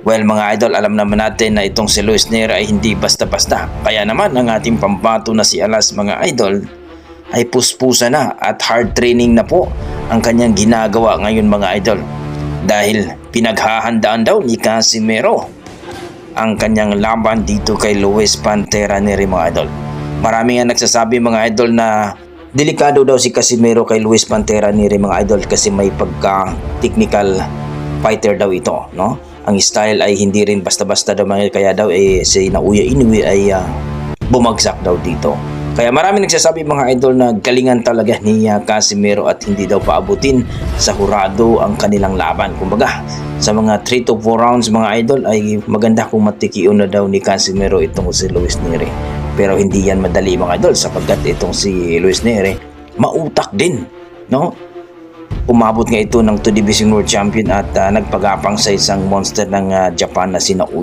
Well mga idol, alam naman natin na itong si Luis Neri ay hindi basta-basta. Kaya naman ang ating pambato na si Alas mga idol ay puspusa na at hard training na po ang kanyang ginagawa ngayon mga idol. Dahil pinaghahandaan daw ni Casimero ang kanyang laban dito kay Luis Pantera Neri mga idol. Marami nga nagsasabi mga idol na delikado daw si Casimero kay Luis Pantera Neri mga idol kasi may pagka-technical fighter daw ito, no? Ang style ay hindi rin basta-basta daw mga kaya daw si Naoya Inoue ay bumagsak daw dito. Kaya marami nagsasabi mga idol na galingan talaga ni Casimero at hindi daw paabutin sa hurado ang kanilang laban. Kumbaga, sa mga 3 to 4 rounds mga idol ay maganda kung matikion na daw ni Casimero itong si Luis Neri. Pero hindi yan madali mga idol sapagkat itong si Luis Neri mautak din, no? Umabot nga ito ng 2 Division World Champion at nagpagapang sa isang monster ng Japan na si Naoya